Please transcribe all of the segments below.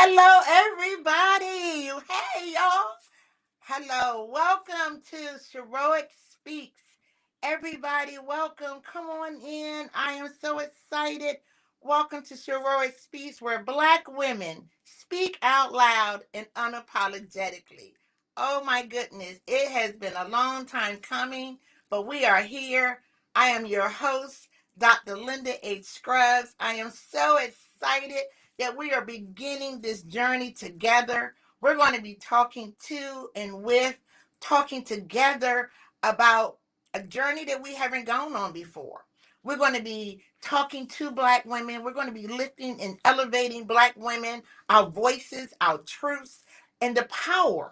Hello, everybody. Hey, y'all. Hello. Welcome to SHEROIC Speaks. Everybody, welcome. Come on in. I am so excited. Welcome to SHEROIC Speaks, where Black women speak out loud and unapologetically. Oh, my goodness. It has been a long time coming, but we are here. I am your host, Dr. Linda H Scruggs. I am so excited that we are beginning this journey together. We're going to be talking talking together about a journey that we haven't gone on before. We're going to be talking to Black women. We're going to be lifting and elevating Black women, our voices, our truths, and the power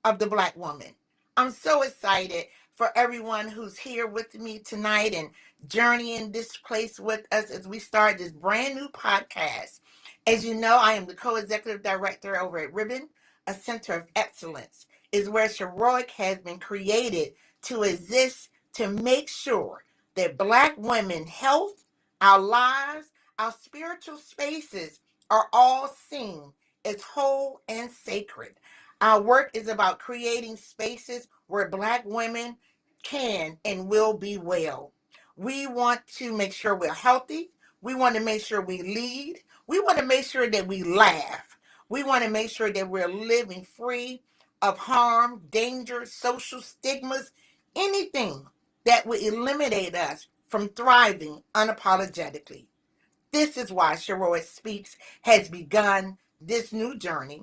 of the Black woman. I'm so excited for everyone who's here with me tonight and journeying this place with us as we start this brand new podcast. As you know, I am the co-executive director over at Ribbon, a center of excellence, is where SHEROIC has been created to exist to make sure that Black women health, our lives, our spiritual spaces are all seen as whole and sacred. Our work is about creating spaces where Black women can and will be well. We want to make sure we're healthy. We want to make sure we lead. We want to make sure that we laugh. We want to make sure that we're living free of harm, danger, social stigmas, anything that would eliminate us from thriving unapologetically. This is why SHEROIC Speaks has begun this new journey.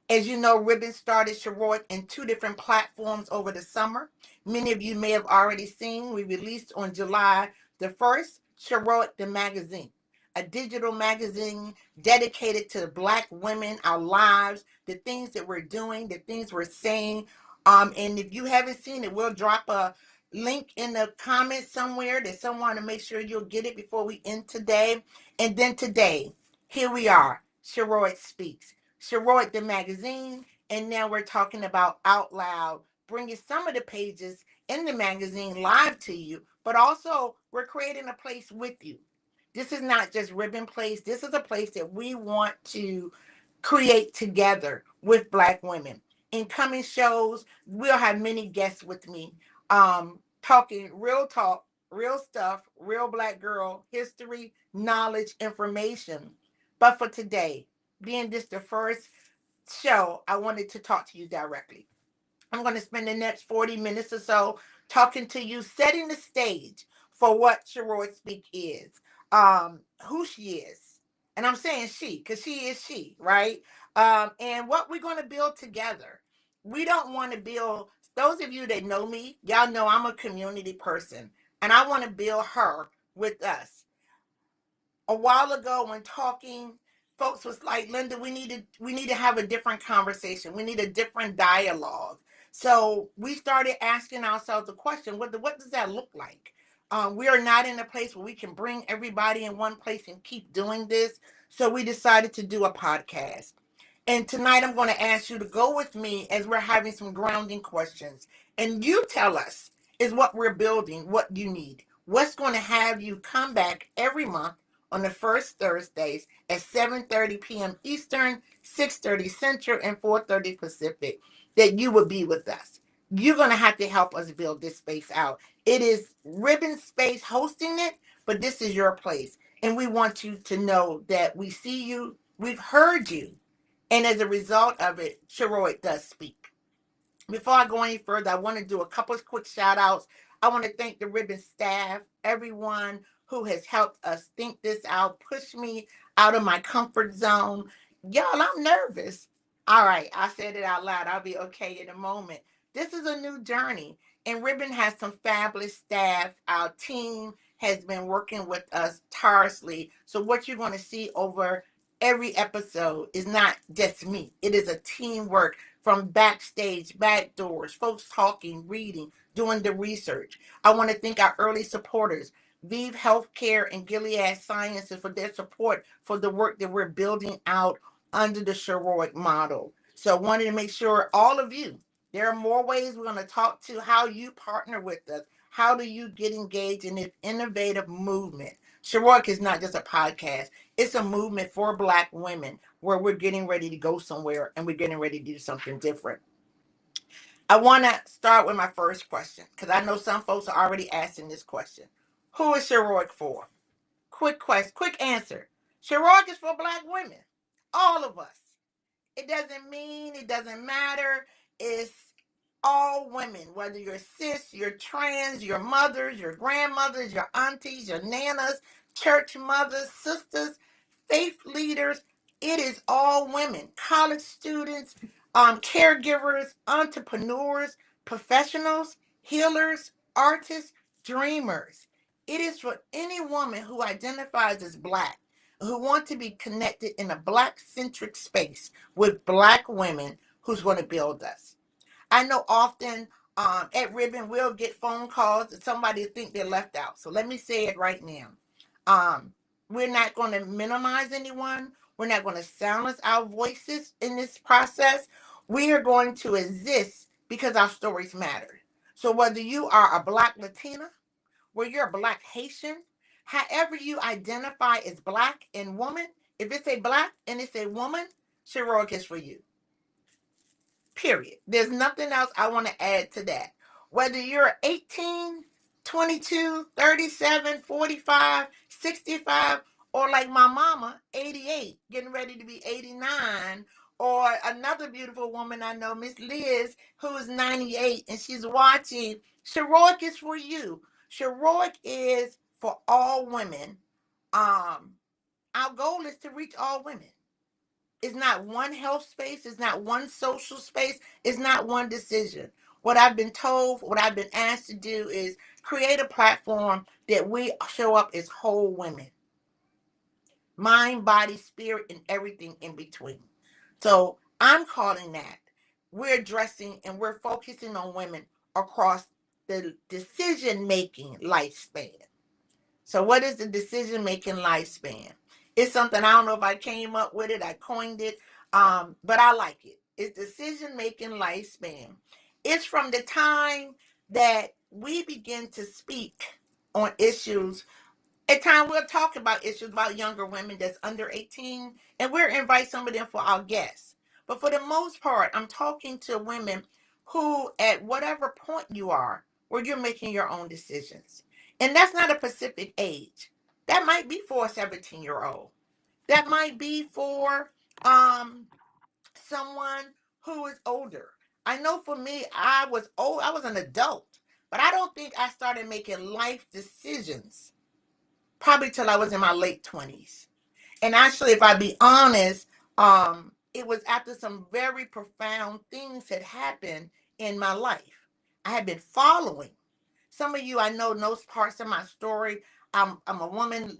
As you know, Ribbon started SHEROIC in two different platforms over the summer. Many of you may have already seen, we released on July the 1st, SHEROIC the Magazine, a digital magazine dedicated to Black women, our lives, the things that we're doing, the things we're saying. And if you haven't seen it, we'll drop a link in the comments somewhere that someone to make sure you'll get it before we end today. And then today, here we are, SHEROIC Speaks. SHEROIC the magazine, and now we're talking about out loud, bringing some of the pages in the magazine live to you, but also we're creating a place with you. This is not just Ribbon Place. This is a place that we want to create together with Black women. In coming shows, we'll have many guests with me, talking real talk, real stuff, real Black girl history, knowledge, information. But for today, being this the first show, I wanted to talk to you directly. I'm going to spend the next 40 minutes or so talking to you, setting the stage for what SHEROIC Speak is, who she is. And I'm saying she, because she is she, right? And what we're going to build together. We don't want to build, those of you that know me, y'all know I'm a community person, and I want to build her with us. A while ago when talking, folks was like, Linda, we need to have a different conversation. We need a different dialogue. So we started asking ourselves the question, what does that look like? We are not in a place where we can bring everybody in one place and keep doing this. So we decided to do a podcast. And tonight I'm going to ask you to go with me as we're having some grounding questions. And you tell us is what we're building, what you need. What's going to have you come back every month on the first Thursdays at 7:30 p.m. Eastern, 6:30 Central, and 4:30 Pacific, that you will be with us. You're going to have to help us build this space out. It is Ribbon Space hosting it, but this is your place. And we want you to know that we see you, we've heard you, and as a result of it, SHEROIC does speak. Before I go any further, I want to do a couple of quick shout outs. I want to thank the Ribbon staff, everyone who has helped us think this out, push me. out of my comfort zone. Y'all, I'm nervous. All right, I said it out loud. I'll be okay in a moment. This is a new journey, and Ribbon has some fabulous staff. Our team has been working with us tirelessly. So, what you're going to see over every episode is not just me, it is a teamwork from backstage, back doors, folks talking, reading, doing the research. I want to thank our early supporters, Vive Healthcare and Gilead Sciences, for their support for the work that we're building out under the Sheroic model. So I wanted to make sure all of you, there are more ways we're going to talk to how you partner with us. How do you get engaged in this innovative movement? Sheroic is not just a podcast. It's a movement for Black women where we're getting ready to go somewhere and we're getting ready to do something different. I want to start with my first question because I know some folks are already asking this question. Who is Sheroic for? Quick question, quick answer. Sheroic is for Black women. All of us. It doesn't mean, it doesn't matter. It's all women, whether you're cis, you're trans, your mothers, your grandmothers, your aunties, your nanas, church mothers, sisters, faith leaders. It is all women, college students, caregivers, entrepreneurs, professionals, healers, artists, dreamers. It is for any woman who identifies as Black, who want to be connected in a Black-centric space with Black women who's going to build us. I know often at Ribbon we'll get phone calls that somebody think they're left out. So let me say it right now. We're not going to minimize anyone. We're not going to silence our voices in this process. We are going to exist because our stories matter. So whether you are a Black Latina, whether you're a Black Haitian, however you identify as Black and woman, if it's a Black and it's a woman, Sheroic is for you. Period. There's nothing else I want to add to that. Whether you're 18, 22, 37, 45, 65, or like my mama, 88, getting ready to be 89, or another beautiful woman I know, Miss Liz, who is 98, and she's watching. Sheroic is for you. Sheroic is for all women. Our goal is to reach all women. It's not one health space. It's not one social space. It's not one decision. What I've been told, what I've been asked to do is create a platform that we show up as whole women. Mind, body, spirit, and everything in between. So I'm calling that. We're addressing and we're focusing on women across the decision-making lifespan. So what is the decision-making lifespan? It's something, I don't know if I came up with it, I coined it, but I like it. It's decision-making lifespan. It's from the time that we begin to speak on issues. At times we'll talk about issues about younger women that's under 18, and we'll invite some of them for our guests. But for the most part, I'm talking to women who, at whatever point you are, where you're making your own decisions. And that's not a specific age. That might be for a 17-year-old. That might be for someone who is older. I know for me, I was old, I was an adult, but I don't think I started making life decisions probably till I was in my late 20s. And actually, if I be honest, it was after some very profound things had happened in my life. I had been following. Some of you I know knows parts of my story. I'm a woman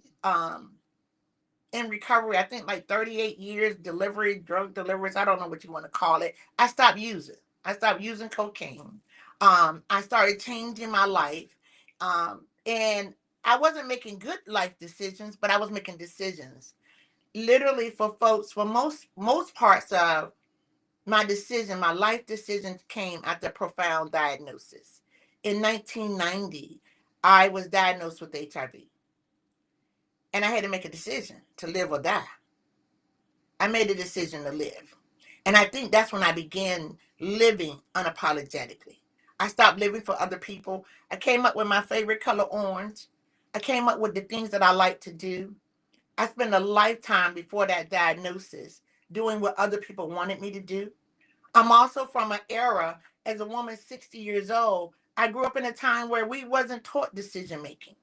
in recovery. I think like 38 years, delivery, drug deliverance. I don't know what you want to call it. I stopped using. I stopped using cocaine. I started changing my life. And I wasn't making good life decisions, but I was making decisions. Literally for folks, for most parts of my decision, my life decisions came after profound diagnosis. In 1990, I was diagnosed with HIV. And I had to make a decision to live or die. I made a decision to live. And I think that's when I began living unapologetically. I stopped living for other people. I came up with my favorite color, orange. I came up with the things that I like to do. I spent a lifetime before that diagnosis doing what other people wanted me to do. I'm also from an era, as a woman 60 years old, I grew up in a time where we wasn't taught decision making.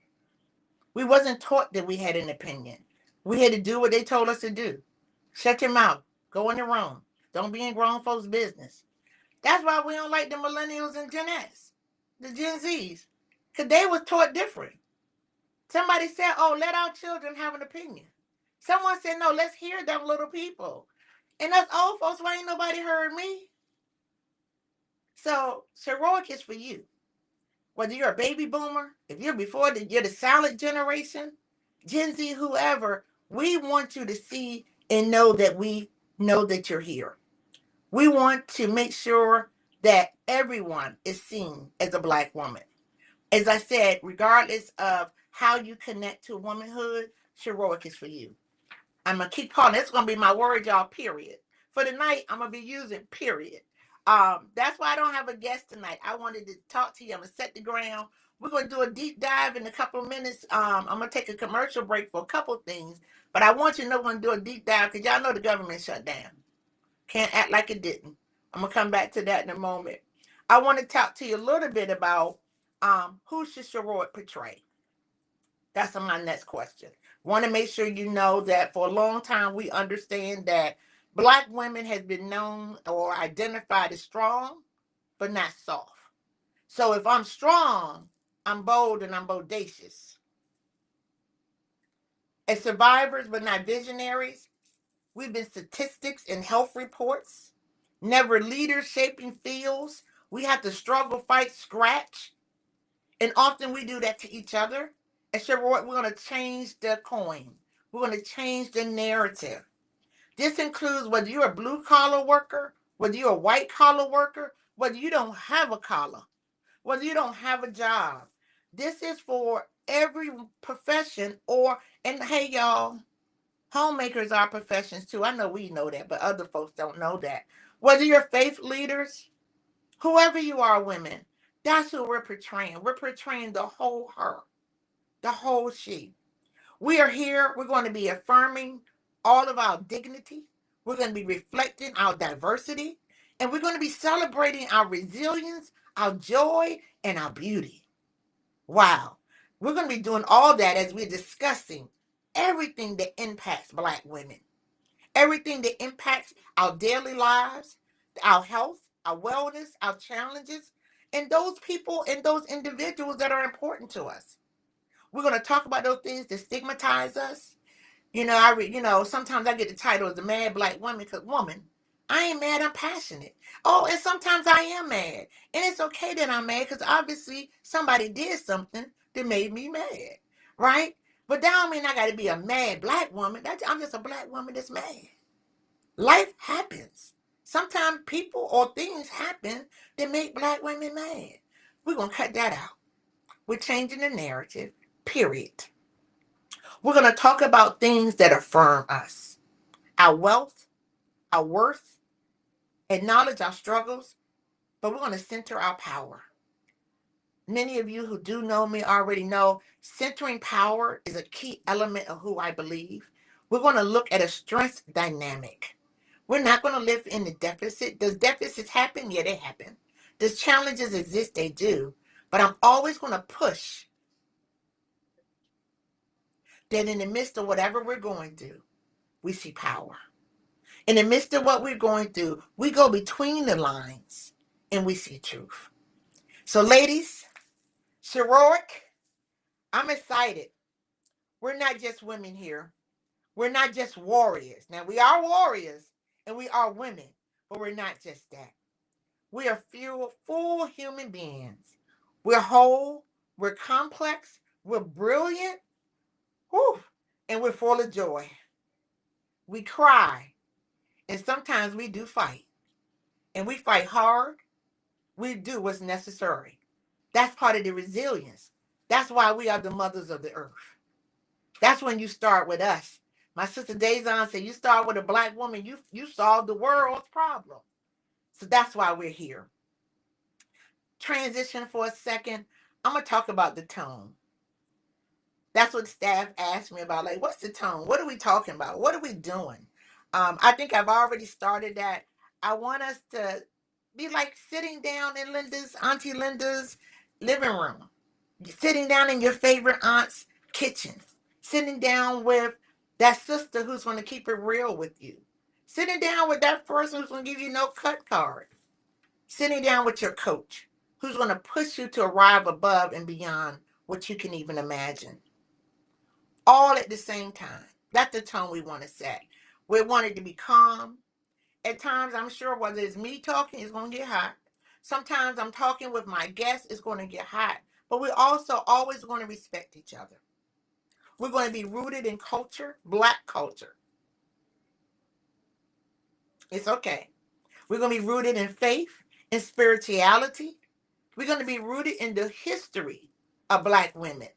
We wasn't taught that we had an opinion. We had to do what they told us to do. Shut your mouth. Go in the room. Don't be in grown folks' business. That's why we don't like the millennials and Gen X, the Gen Zs, because they was taught different. Somebody said, oh, let our children have an opinion. Someone said, no, let's hear them little people. And us old folks, why ain't nobody heard me? So, Sheroic is for you. Whether you're a baby boomer, if you're you're the silent generation, Gen Z, whoever, we want you to see and know that we know that you're here. We want to make sure that everyone is seen as a Black woman. As I said, regardless of how you connect to womanhood, Sheroic is for you. I'm going to keep calling. That's going to be my word, y'all, period. For tonight, I'm going to be using period. That's why I don't have a guest tonight. I wanted to talk to you. I'm going to set the ground. We're going to do a deep dive in a couple of minutes. I'm going to take a commercial break for a couple of things. But I want you to know we're going to do a deep dive because y'all know the government shut down. Can't act like it didn't. I'm going to come back to that in a moment. I want to talk to you a little bit about who should Sheroic portray. That's my next question. Want to make sure you know that for a long time we understand that Black women has been known or identified as strong, but not soft. So if I'm strong, I'm bold and I'm bodacious. As survivors, but not visionaries, we've been statistics in health reports, never leaders shaping fields. We have to struggle, fight, scratch. And often we do that to each other. And so we're going to change the coin. We're going to change the narrative. This includes whether you're a blue collar worker, whether you're a white collar worker, whether you don't have a collar, whether you don't have a job. This is for every profession and hey, y'all, homemakers are professions too. I know we know that, but other folks don't know that. Whether you're faith leaders, whoever you are, women, that's who we're portraying. We're portraying the whole her, the whole she. We are here. We're going to be affirming all of our dignity. We're going to be reflecting our diversity. And we're going to be celebrating our resilience, our joy, and our beauty. Wow. We're going to be doing all that as we're discussing everything that impacts Black women, everything that impacts our daily lives, our health, our wellness, our challenges, and those people and those individuals that are important to us. We're going to talk about those things that stigmatize us. Sometimes I get the title as the mad Black woman because woman, I ain't mad, I'm passionate. Oh, and sometimes I am mad. And it's okay that I'm mad because obviously somebody did something that made me mad, right? But that don't mean I got to be a mad Black woman. I'm just a Black woman that's mad. Life happens. Sometimes people or things happen that make Black women mad. We're going to cut that out. We're changing the narrative, period. We're going to talk about things that affirm us, our wealth, our worth, acknowledge our struggles, but we're going to center our power. Many of you who do know me already know centering power is a key element of who I believe. We're going to look at a strength dynamic. We're not going to live in the deficit. Does deficits happen? Yeah, they happen. Does challenges exist? They do. But I'm always going to push that in the midst of whatever we're going through, we see power. In the midst of what we're going through, we go between the lines and we see truth. So, ladies, Sheroic, I'm excited. We're not just women here. We're not just warriors. Now, we are warriors and we are women, but we're not just that. We are full human beings. We're whole, we're complex, we're brilliant, whew, and we're full of joy. We cry, and sometimes we do fight. And we fight hard. We do what's necessary. That's part of the resilience. That's why we are the mothers of the earth. That's when you start with us. My sister Dazon said, you start with a Black woman, you solve the world's problem. So that's why we're here. Transition for a second. I'm going to talk about the tone. That's what staff asked me about. Like, what's the tone? What are we talking about? What are we doing? I think I've already started that. I want us to be like sitting down in Auntie Linda's living room, sitting down in your favorite aunt's kitchen, sitting down with That sister who's going to keep it real with you. Sitting down with that person who's going to give you no cut card. Sitting down with your coach who's going to push you to arrive above and beyond what you can even imagine. All at the same time. That's the tone we want to set. We want it to be calm. At times, I'm sure whether it's me talking, it's going to get hot. Sometimes I'm talking with my guests, it's going to get hot. But we're also always going to respect each other. We're going to be rooted in culture, Black culture. It's okay. We're going to be rooted in faith and spirituality. We're going to be rooted in the history of Black women.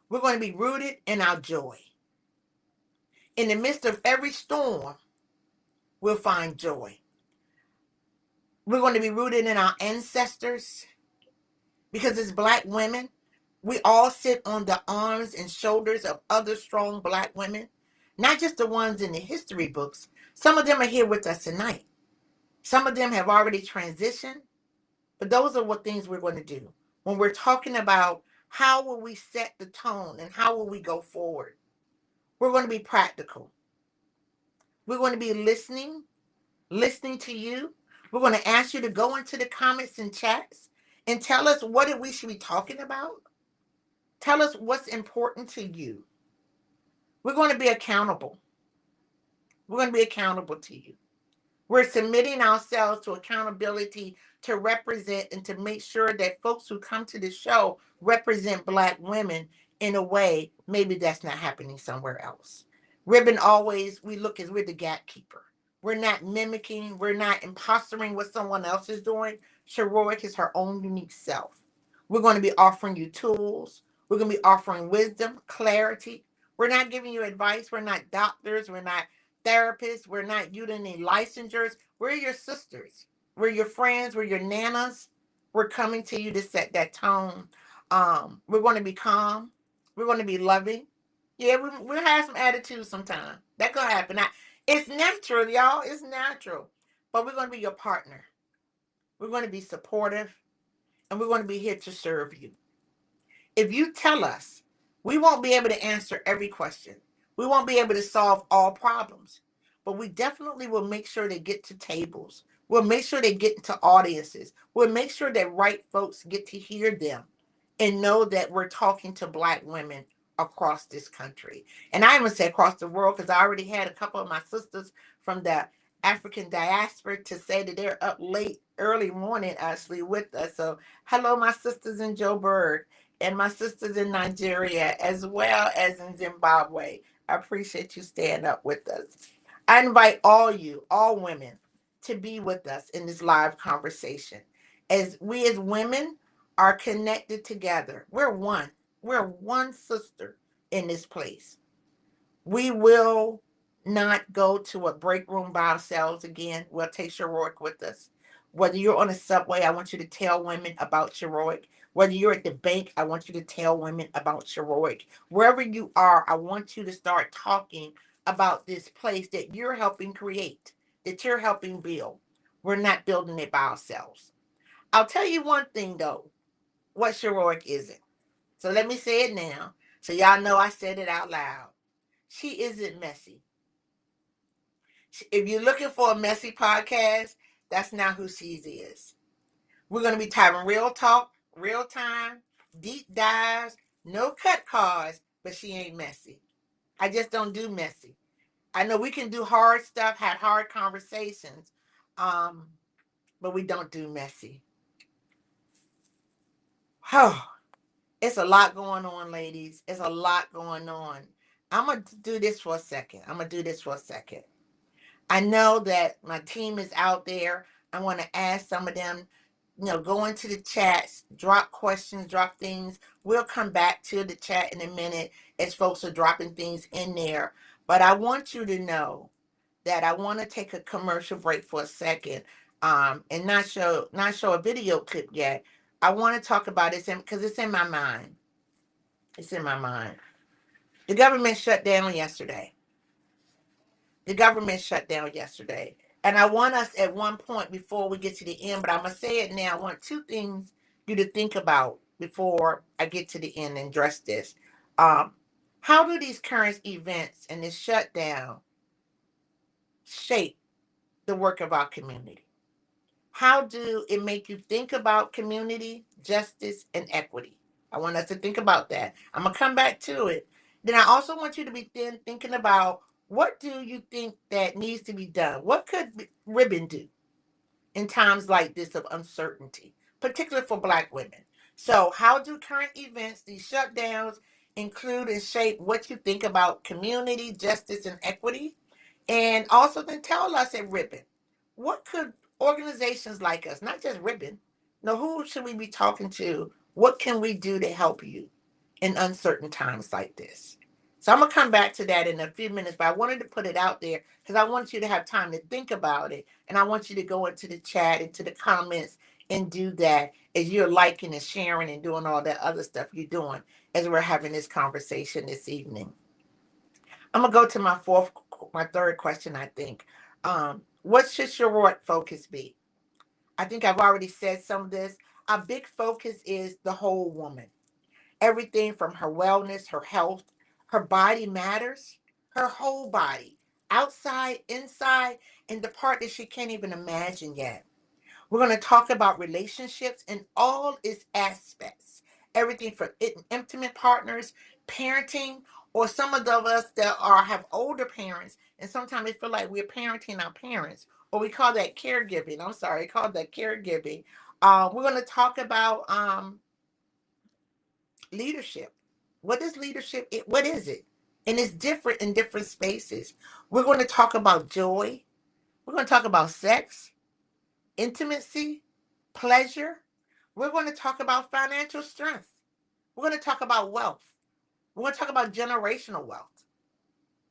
We're going to be rooted in our joy. In the midst of every storm, we'll find joy. We're going to be rooted in our ancestors because as Black women, we all sit on the arms and shoulders of other strong Black women, not just the ones in the history books. Some of them are here with us tonight. Some of them have already transitioned, but those are what things we're going to do. When we're talking about how will we set the tone and how will we go forward, we're going to be practical. We're going to be listening to you. We're going to ask you to go into the comments and chats and tell us what we should be talking about. Tell us what's important to you. We're going to be accountable. We're going to be accountable to you. We're submitting ourselves to accountability to represent and to make sure that folks who come to the show represent Black women in a way maybe that's not happening somewhere else. Ribbon always, we look as we're the gatekeeper. We're not mimicking, we're not impostoring what someone else is doing. Sheroic is her own unique self. We're going to be offering you tools. We're going to be offering wisdom, clarity. We're not giving you advice. We're not doctors. We're not therapists. We're not UNA licensures. We're your sisters. We're your friends. We're your nanas. We're coming to you to set that tone. We're going to be calm. We're going to be loving. Yeah, we'll have some attitude sometime. That's going to happen. Now, it's natural, y'all. It's natural. But we're going to be your partner. We're going to be supportive. And we're going to be here to serve you. If you tell us, we won't be able to answer every question. We won't be able to solve all problems. But we definitely will make sure they get to tables. We'll make sure they get into audiences. We'll make sure that right folks get to hear them and know that we're talking to Black women across this country. And I even say across the world because I already had a couple of my sisters from the African diaspora to say that they're up late, early morning actually with us. So hello, my sisters in Joburg and my sisters in Nigeria, as well as in Zimbabwe. I appreciate you staying up with us. I invite all you, all women, to be with us in this live conversation. As we as women are connected together, we're one. We're one sister in this place. We will not go to a break room by ourselves again. We'll take Sheroic with us. Whether you're on a subway, I want you to tell women about Sheroic. Whether you're at the bank, I want you to tell women about Sheroic. Wherever you are, I want you to start talking about this place that you're helping create, that you're helping build. We're not building it by ourselves. I'll tell you one thing though, what Sheroic isn't. So let me say it now, so y'all know I said it out loud. She isn't messy. If you're looking for a messy podcast, that's not who she is. We're going to be having real talk, real time, deep dives, no cut cards, but she ain't messy. I just don't do messy. I know we can do hard stuff, have hard conversations, but we don't do messy. Oh, it's a lot going on, ladies. It's a lot going on. I'm going to do this for a second. I know that my team is out there. I want to ask some of them, go into the chats, drop questions, drop things. We'll come back to the chat in a minute as folks are dropping things in there. But I want you to know that I want to take a commercial break for a second, and not show a video clip yet. I want to talk about it because it's in my mind. It's in my mind. The government shut down yesterday. And I want us at one point before we get to the end, but I'm going to say it now. I want two things you to think about before I get to the end and address this. How do these current events and this shutdown shape the work of our community? How do it make you think about community, justice, and equity? I want us to think about that. I'm going to come back to it. Then I also want you to be thinking about, what do you think that needs to be done? What could Ribbon do in times like this of uncertainty, particularly for Black women? So, how do current events, these shutdowns, include and shape what you think about community, justice, and equity? And also, then tell us at Ribbon, what could organizations like us, not just Ribbon, no, who should we be talking to? What can we do to help you in uncertain times like this? So I'm gonna come back to that in a few minutes, but I wanted to put it out there because I want you to have time to think about it, and I want you to go into the chat, into the comments, and do that as you're liking and sharing and doing all that other stuff you're doing as we're having this conversation this evening. I'm gonna go to my third question. I think, what should your focus be? I think I've already said some of this. Our big focus is the whole woman. Everything from her wellness, her health, her body matters, her whole body, outside, inside, and the part that she can't even imagine yet. We're going to talk about relationships in all its aspects. Everything from intimate partners, parenting, or some of us that have older parents, and sometimes they feel like we're parenting our parents, or we call that caregiving. I'm sorry, call that caregiving. We're going to talk about leadership. What is leadership? What is it? And it's different in different spaces. We're going to talk about joy. We're going to talk about sex, intimacy, pleasure. We're going to talk about financial strength. We're going to talk about wealth. We're going to talk about generational wealth.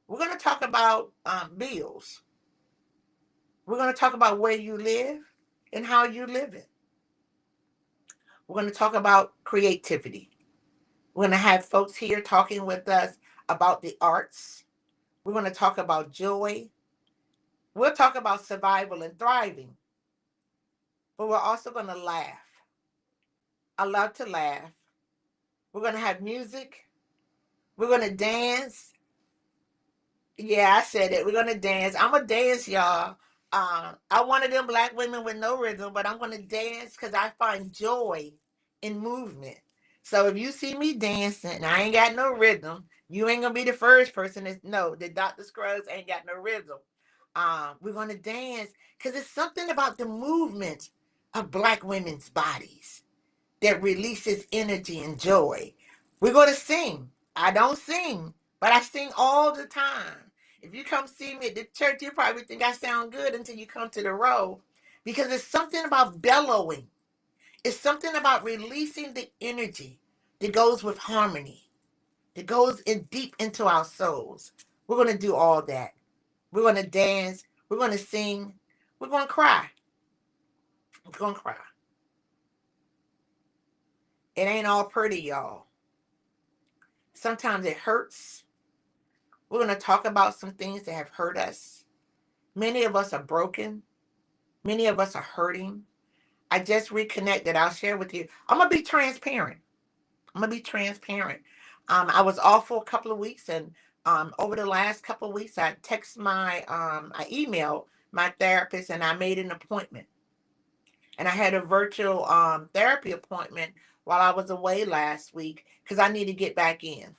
We're going to talk about bills. We're going to talk about where you live and how you live it. We're going to talk about creativity. We're going to have folks here talking with us about the arts. We're going to talk about joy. We'll talk about survival and thriving. But we're also going to laugh. I love to laugh. We're going to have music. We're going to dance. Yeah, I said it. We're going to dance. I'm going to dance, y'all. I'm one of them Black women with no rhythm, but I'm going to dance because I find joy in movement. So if you see me dancing and I ain't got no rhythm, you ain't going to be the first person to know that Dr. Scruggs ain't got no rhythm. We're going to dance because it's something about the movement of Black women's bodies that releases energy and joy. We're going to sing. I don't sing, but I sing all the time. If you come see me at the church, you probably think I sound good until you come to the row, because it's something about bellowing. It's something about releasing the energy that goes with harmony, that goes in deep into our souls. We're going to do all that. We're going to dance. We're going to sing. We're going to cry. We're going to cry. It ain't all pretty, y'all. Sometimes it hurts. We're going to talk about some things that have hurt us. Many of us are broken. Many of us are hurting. I just reconnected. I'll share with you. I'm going to be transparent. I'm going to be transparent. I was off for a couple of weeks, and over the last couple of weeks, I emailed my therapist, and I made an appointment. And I had a virtual therapy appointment while I was away last week because I need to get back in.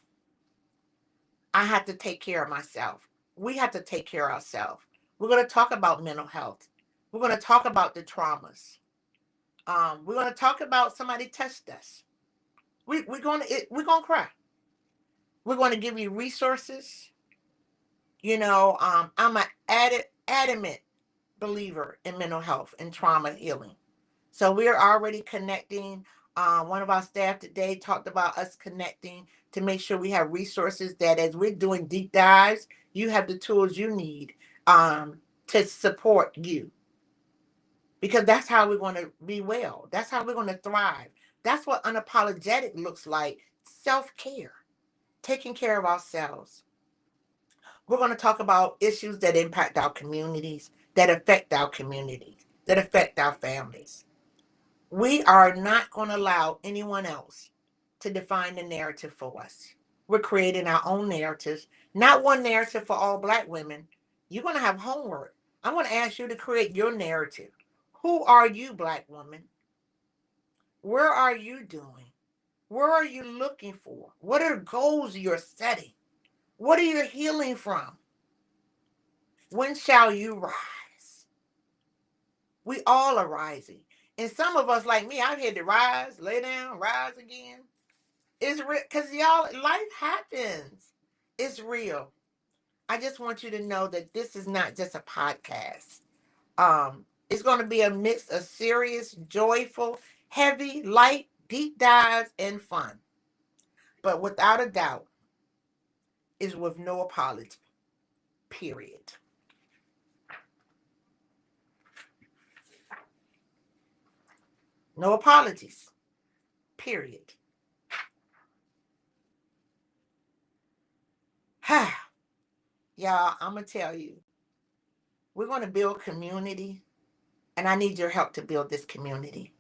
I have to take care of myself. We have to take care of ourselves. We're going to talk about mental health. We're going to talk about the traumas. We're going to talk about somebody touched us. We're going to cry. We're going to give you resources. I'm an adamant believer in mental health and trauma healing. So we're already connecting. One of our staff today talked about us connecting to make sure we have resources that as we're doing deep dives, you have the tools you need to support you. Because that's how we're going to be well. That's how we're going to thrive. That's what unapologetic looks like. Self-care, taking care of ourselves. We're going to talk about issues that impact our communities, that affect our communities, that affect our families. We are not going to allow anyone else to define the narrative for us. We're creating our own narratives, not one narrative for all Black women. You're going to have homework. I'm going to ask you to create your narrative. Who are you, Black woman? Where are you doing? Where are you looking for? What are the goals you're setting? What are you healing from? When shall you rise? We all are rising. And some of us, like me, I've had to rise, lay down, rise again. It's real, because y'all, life happens. It's real. I just want you to know that this is not just a podcast. It's going to be a mix of serious, joyful, heavy, light, deep dives, and fun. But without a doubt, is with no apology. Period. No apologies. Period. Y'all, I'm going to tell you, we're going to build community, and I need your help to build this community.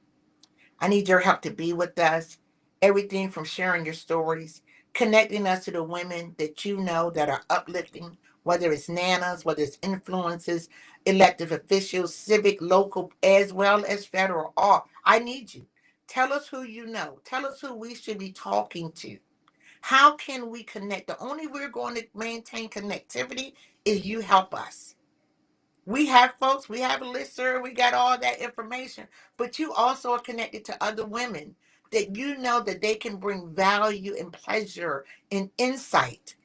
I need your help to be with us. Everything from sharing your stories, connecting us to the women that you know that are uplifting, whether it's nanas, whether it's influencers, elected officials, civic, local, as well as federal. All I need you. Tell us who you know. Tell us who we should be talking to. How can we connect? The only way we're going to maintain connectivity is you help us. We have folks, we have a listserv, we got all that information, but you also are connected to other women that you know that they can bring value and pleasure and insight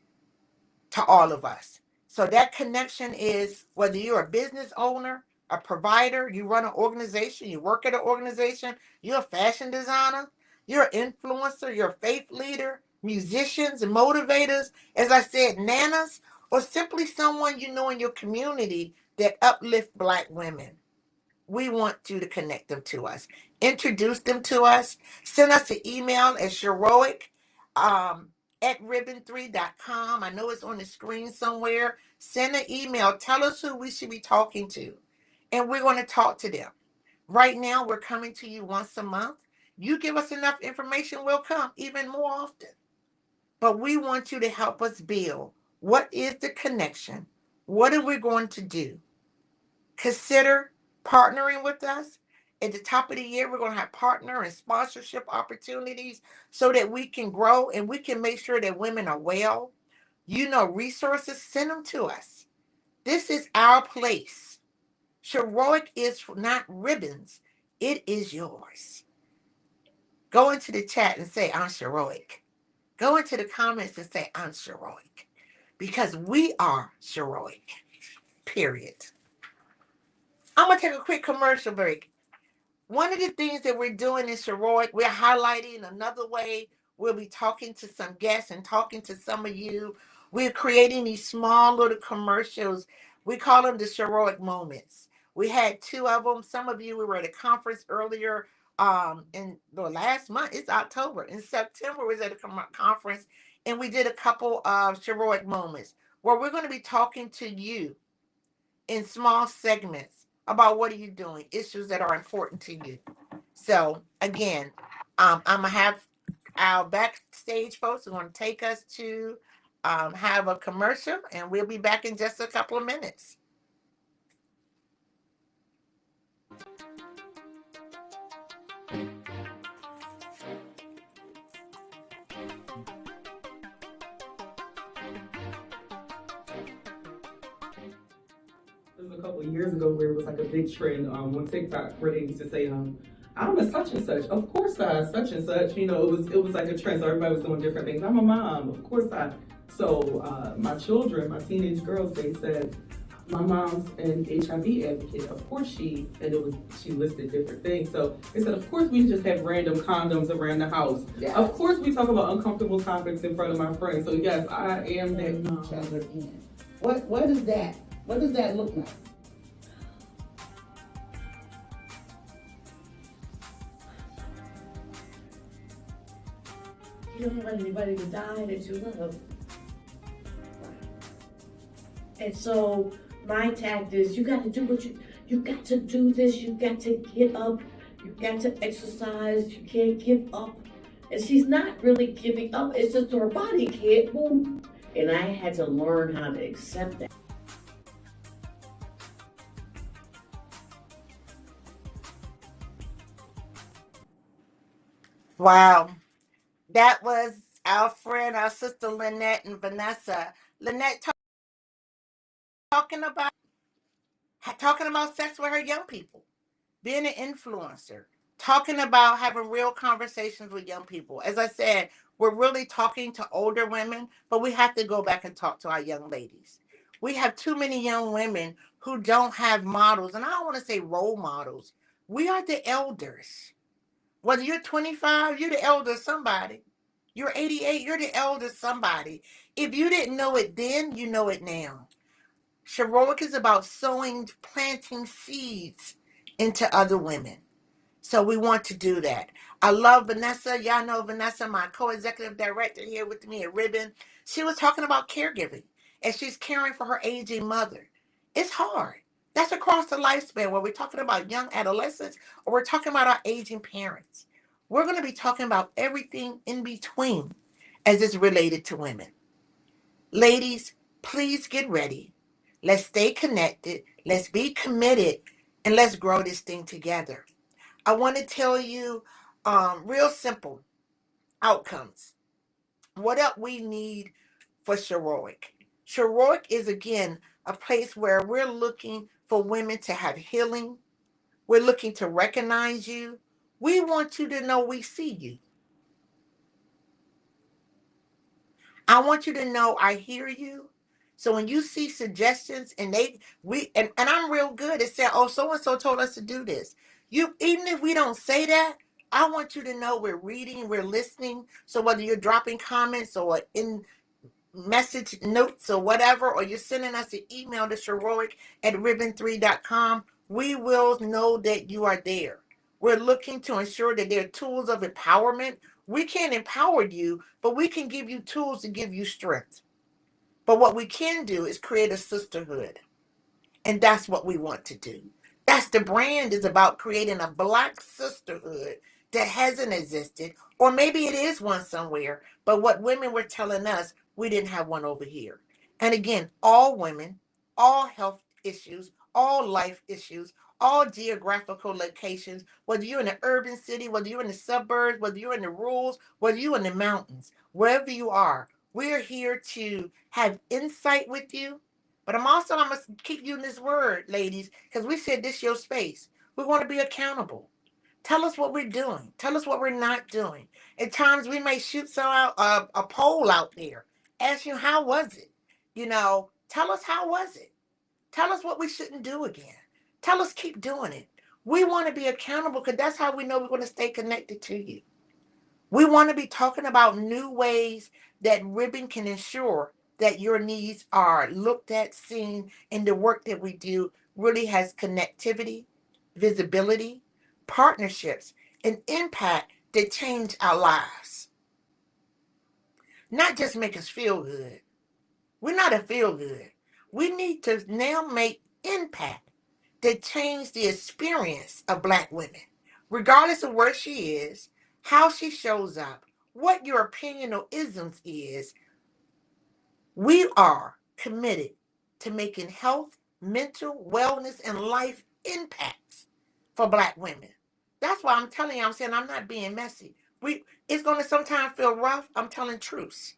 to all of us. So that connection is whether you're a business owner, a provider, you run an organization, you work at an organization, you're a fashion designer, you're an influencer, you're a faith leader, musicians and motivators, as I said, nanas, or simply someone you know in your community that uplift Black women. We want you to connect them to us. Introduce them to us. Send us an email at SHEROIC at ribbon3.com. I know it's on the screen somewhere. Send an email. Tell us who we should be talking to. And we're going to talk to them. Right now, we're coming to you once a month. You give us enough information, we'll come even more often. But we want you to help us build. What is the connection? What are we going to do? Consider partnering with us. At the top of the year, we're going to have partner and sponsorship opportunities so that we can grow and we can make sure that women are well. You know, resources, send them to us. This is our place. Sheroic is not ribbons. It is yours. Go into the chat and say, I'm Sheroic. Go into the comments and say, I'm Sheroic. Because we are Sheroic. Period. I'm going to take a quick commercial break. One of the things that we're doing in Sheroic, we're highlighting another way. We'll be talking to some guests and talking to some of you. We're creating these small little commercials. We call them the Sheroic moments. We had 2 of them. Some of you, we were at a conference earlier in the last month. It's October. In September, we was at a conference, and we did a couple of Sheroic moments where we're going to be talking to you in small segments about what are you doing, issues that are important to you. So again, I'm gonna have our backstage folks who are going to take us to have a commercial, and we'll be back in just a couple of minutes. It was a couple of years ago where it was like a big trend on TikTok where they used to say, I'm a such and such. Of course I such and such. You know, it was like a trend. So everybody was doing different things. I'm a mom. Of course I. So my children, my teenage girls, they said, my mom's an HIV advocate. Of course she listed different things. So they said, of course we just have random condoms around the house. Yes. Of course we talk about uncomfortable topics in front of my friends. So yes, I am that mom. What is that? What does that look like? You don't want anybody to die that you love. And so my tact is you got to do what you got to do this, you got to get up, you got to exercise, you can't give up. And she's not really giving up. It's just her body can't move. And I had to learn how to accept that. Wow. That was our friend, our sister Lynette and Vanessa. Lynette talking about talking about sex with her young people, being an influencer, talking about having real conversations with young people. As I said, we're really talking to older women, but we have to go back and talk to our young ladies. We have too many young women who don't have models, and I don't want to say role models. We are the elders. Whether you're 25, you're the elder of somebody. You're 88, you're the elder of somebody. If you didn't know it then, you know it now. Sheroic is about sowing, planting seeds into other women. So we want to do that. I love Vanessa. Y'all know Vanessa, my co-executive director here with me at Ribbon. She was talking about caregiving and she's caring for her aging mother. It's hard. That's across the lifespan where we're talking about young adolescents or we're talking about our aging parents. We're going to be talking about everything in between as it's related to women. Ladies, please get ready. Let's stay connected. Let's be committed and let's grow this thing together. I want to tell you real simple outcomes. What up we need for Sheroic? Sheroic is again a place where we're looking for women to have healing. We're looking to recognize you. We want you to know we see you. I want you to know I hear you. So when you see suggestions and and I'm real good at saying, oh, so and so told us to do this. You even if we don't say that, I want you to know we're reading, we're listening. So whether you're dropping comments or in message notes or whatever, or you're sending us an email to Sheroic@ribbon3.com, we will know that you are there. We're looking to ensure that there are tools of empowerment. We can't empower you, but we can give you tools to give you strength. But what we can do is create a sisterhood. And that's what we want to do. That's the brand is about creating a black sisterhood that hasn't existed, or maybe it is one somewhere. But what women were telling us, we didn't have one over here. And again, all women, all health issues, all life issues, all geographical locations, whether you're in an urban city, whether you're in the suburbs, whether you're in the rurals, whether you're in the mountains, wherever you are, we're here to have insight with you, but I'm gonna keep using this word, ladies, because we said this your space. We want to be accountable. Tell us what we're doing. Tell us what we're not doing. At times we may shoot a poll out there, ask you how was it. Tell us how was it. Tell us what we shouldn't do again. Tell us keep doing it. We want to be accountable because that's how we know we're going to stay connected to you. We want to be talking about new ways that Ribbon can ensure that your needs are looked at, seen, and the work that we do really has connectivity, visibility, partnerships, and impact that change our lives. Not just make us feel good. We're not a feel good. We need to now make impact that change the experience of Black women, regardless of where she is, how she shows up, what your opinion or isms is. We are committed to making health, mental wellness, and life impacts for Black women. That's why I'm telling you, I'm saying I'm not being messy. It's going to sometimes feel rough. I'm telling truths.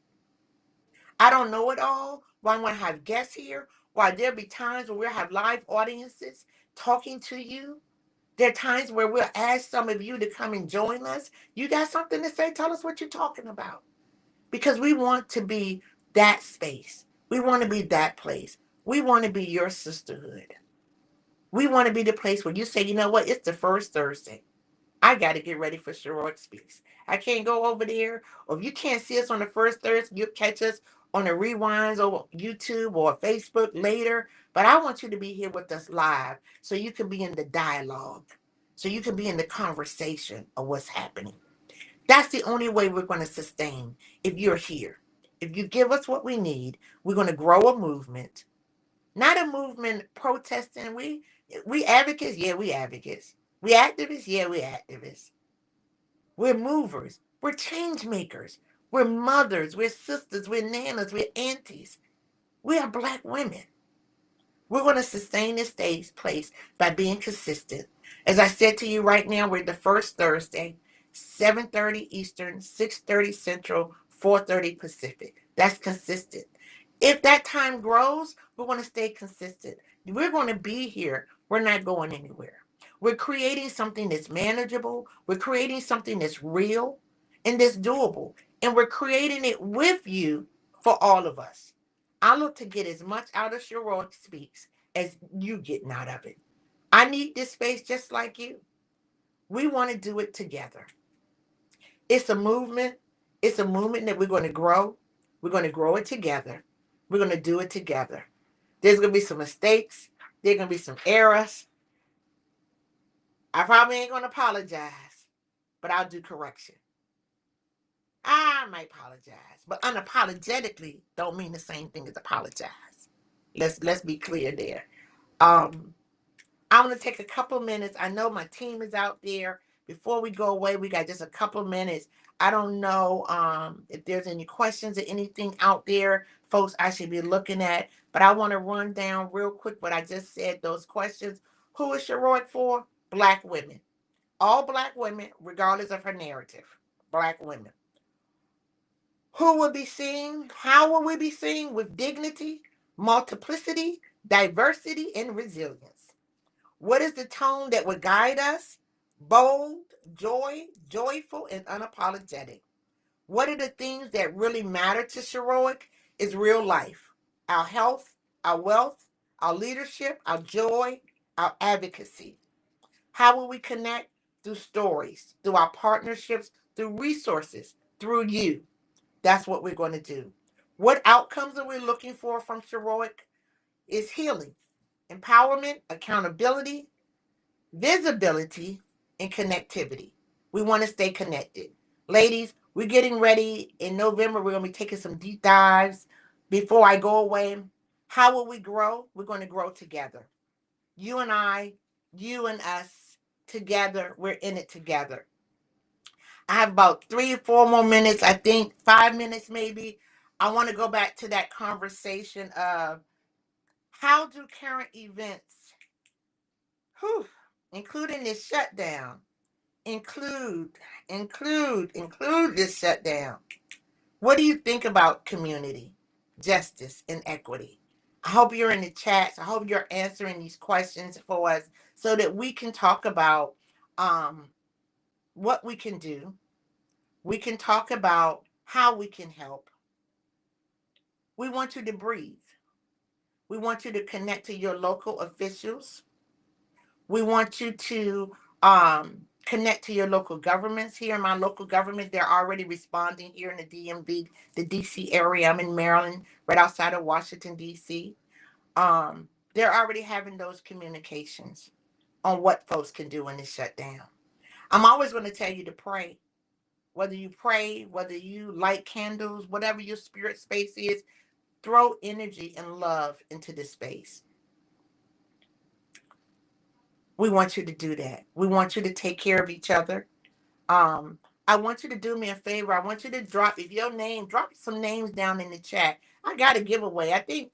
I don't know it all. Why I'm going to have guests here. Why there'll be times where we'll have live audiences talking to you. There are times where we'll ask some of you to come and join us. You got something to say? Tell us what you're talking about. Because we want to be that space. We want to be that place. We want to be your sisterhood. We want to be the place where you say, you know what, it's the first Thursday. I got to get ready for SHEROIC Speaks. I can't go over there. Or if you can't see us on the first Thursday, you'll catch us on the rewinds or YouTube or Facebook later. But I want you to be here with us live so you can be in the dialogue, so you can be in the conversation of what's happening. That's the only way we're going to sustain if you're here. If you give us what we need, we're going to grow a movement. Not a movement protesting. We advocates, yeah, we advocates. We activists, yeah, we activists. We're movers. We're change makers. We're mothers. We're sisters. We're nanas. We're aunties. We are Black women. We're going to sustain this place by being consistent. As I said to you right now, we're the first Thursday, 7:30 Eastern, 6:30 Central, 4:30 Pacific. That's consistent. If that time grows, we're going to stay consistent. We're going to be here. We're not going anywhere. We're creating something that's manageable. We're creating something that's real and that's doable. And we're creating it with you for all of us. I look to get as much out of Sheroic Speaks as you getting out of it. I need this space just like you. We want to do it together. It's a movement. It's a movement that we're going to grow. We're going to grow it together. We're going to do it together. There's going to be some mistakes. There's going to be some errors. I probably ain't going to apologize, but I'll do correction. I might apologize, but unapologetically don't mean the same thing as apologize. Let's be clear there. I want to take a couple minutes. I know my team is out there. Before we go away, we got just a couple minutes. I don't know if there's any questions or anything out there, folks, I should be looking at. But I want to run down real quick what I just said, those questions. Who is Sheroic for? Black women. All Black women, regardless of her narrative. Black women. Who will be seen? How will we be seen? With dignity, multiplicity, diversity, and resilience. What is the tone that would guide us? Bold, joyful, and unapologetic. What are the things that really matter to Sheroic? Is real life. Our health, our wealth, our leadership, our joy, our advocacy. How will we connect? Through stories, through our partnerships, through resources, through you. That's what we're going to do. What outcomes are we looking for from Sheroic? Is healing, empowerment, accountability, visibility, and connectivity. We want to stay connected. Ladies, we're getting ready. In November, we're going to be taking some deep dives. Before I go away, how will we grow? We're going to grow together. You and I, you and us, together. We're in it together. I have about 3 or 4 more minutes, I think 5 minutes maybe. I want to go back to that conversation of how do current events, whew, including this shutdown, include this shutdown. What do you think about community, justice, and equity? I hope you're in the chats. I hope you're answering these questions for us so that we can talk about what we can do. We can talk about how we can help. We want you to breathe. We want you to connect to your local officials. We want you to connect to your local governments. Here in my local government, they're already responding here in the DMV, the DC area. I'm in Maryland, right outside of Washington, DC. They're already having those communications on what folks can do in this shutdown. I'm always going to tell you to pray. Whether you pray, whether you light candles, whatever your spirit space is, throw energy and love into this space. We want you to do that. We want you to take care of each other. I want you to do me a favor. I want you to drop, if your name, drop some names down in the chat. I got a giveaway. I think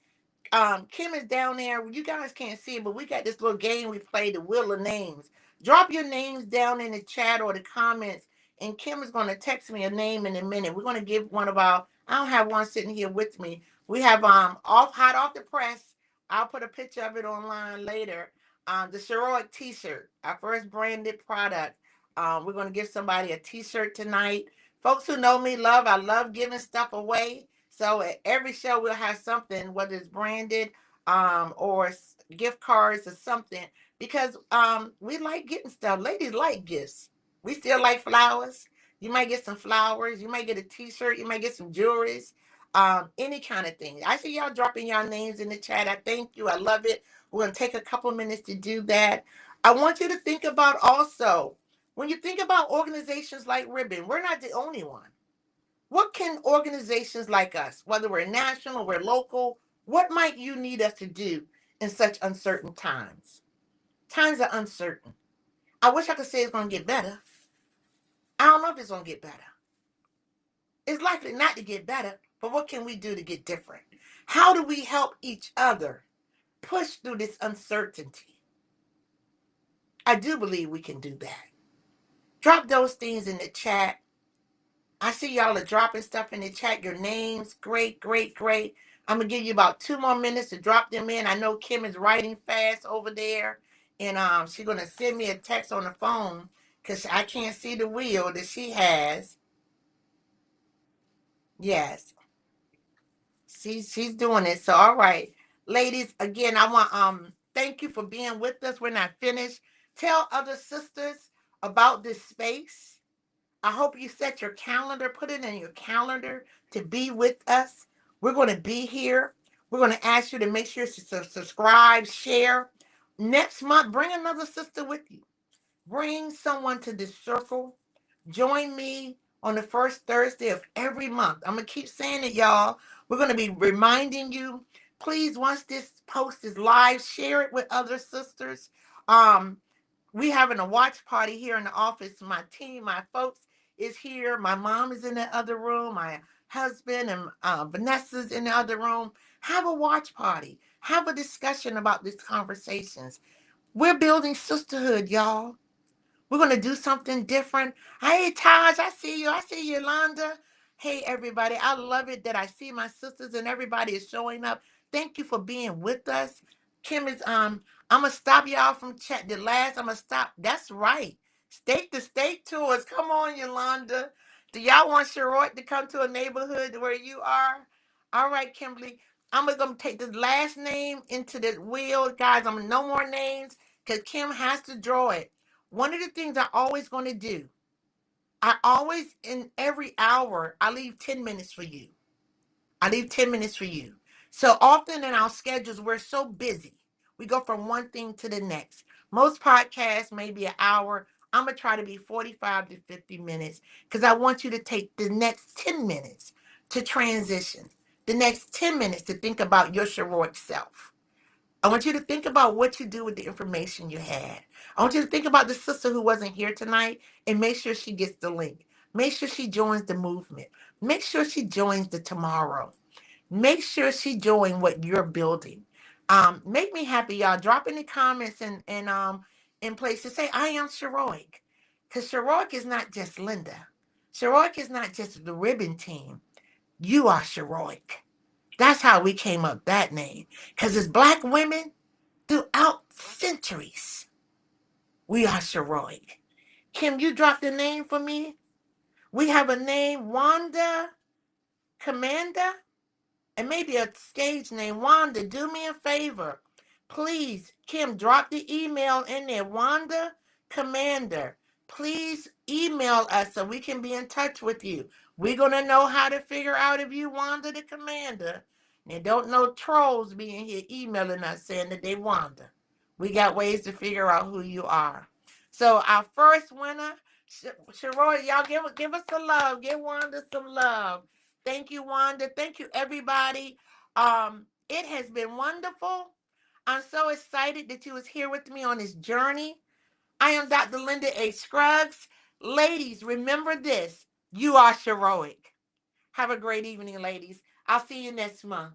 Kim is down there. You guys can't see it, but we got this little game we play, the Wheel of Names. Drop your names down in the chat or the comments, and Kim is going to text me a name in a minute. We're going to give one of our, I don't have one sitting here with me. We have hot off the press. I'll put a picture of it online later. The Sheroic t-shirt, our first branded product. We're going to give somebody a t-shirt tonight. Folks who know me I love giving stuff away. So at every show we'll have something, whether it's branded or gift cards or something, because we like getting stuff. Ladies like gifts. We still like flowers. You might get some flowers. You might get a t-shirt. You might get some jewelries. Any kind of thing. I see y'all dropping y'all names in the chat. I thank you. I love it. We're going to take a couple minutes to do that. I want you to think about also, when you think about organizations like Ribbon, we're not the only one. What can organizations like us, whether we're national or we're local, what might you need us to do in such uncertain times? Times are uncertain. I wish I could say it's going to get better. I don't know if it's going to get better. It's likely not to get better, but what can we do to get different? How do we help each other push through this uncertainty? I do believe we can do that. Drop those things in the chat. I see y'all are dropping stuff in the chat. Your names, great, great, great. I'm going to give you about 2 more minutes to drop them in. I know Kim is writing fast over there. And she's going to send me a text on the phone because I can't see the wheel that she has. Yes. She's doing it. So all right. Ladies, again, I want thank you for being with us. We're not finished. Tell other sisters about this space. I hope you set your calendar, put it in your calendar to be with us. We're going to be here. We're going to ask you to make sure to subscribe, share. Next month, bring another sister with you. Bring someone to this circle. Join me on the first Thursday of every month. I'm going to keep saying it, y'all. We're going to be reminding you. Please, once this post is live, share it with other sisters. We having a watch party here in the office. My team, my folks is here. My mom is in the other room. My husband and Vanessa's in the other room. Have a watch party. Have a discussion about these conversations. We're building sisterhood, y'all. We're going to do something different. Hey, Taj, I see you. I see you, Yolanda. Hey, everybody. I love it that I see my sisters and everybody is showing up. Thank you for being with us. Kim is, I'm going to stop y'all from chat. The last, I'm going to stop. That's right. State to state tours. Come on, Yolanda. Do y'all want Sheroic to come to a neighborhood where you are? All right, Kimberly. I'm going to take this last name into the wheel. Guys, I'm no more names because Kim has to draw it. One of the things I always going to do, I always, in every hour, I leave 10 minutes for you. I leave 10 minutes for you. So often in our schedules, we're so busy. We go from one thing to the next. Most podcasts may be an hour. I'm going to try to be 45 to 50 minutes because I want you to take the next 10 minutes to transition, the next 10 minutes to think about your heroic self. I want you to think about what you do with the information you had. I want you to think about the sister who wasn't here tonight and make sure she gets the link. Make sure she joins the movement. Make sure she joins the tomorrow. Make sure she joins what you're building. Make me happy, y'all. Drop in the comments and in places. Say, I am Sheroic. Because Sheroic is not just Linda. Sheroic is not just the ribbon team. You are Sheroic. That's how we came up that name. Because as Black women, throughout centuries, we are Sheroic. Kim, you dropped the name for me? We have a name, Wanda Commander, and maybe a stage name. Wanda, do me a favor. Please, Kim, drop the email in there. Wanda Commander. Please email us so we can be in touch with you. We're going to know how to figure out if you Wanda the Commander. And don't know trolls being here emailing us saying that they Wanda. We got ways to figure out who you are. So our first winner, Sheroy, y'all give us some love. Give Wanda some love. Thank you, Wanda. Thank you, everybody. It has been wonderful. I'm so excited that you was here with me on this journey. I am Dr. Linda H. Scruggs. Ladies, remember this. You are heroic. Have a great evening, ladies. I'll see you next month.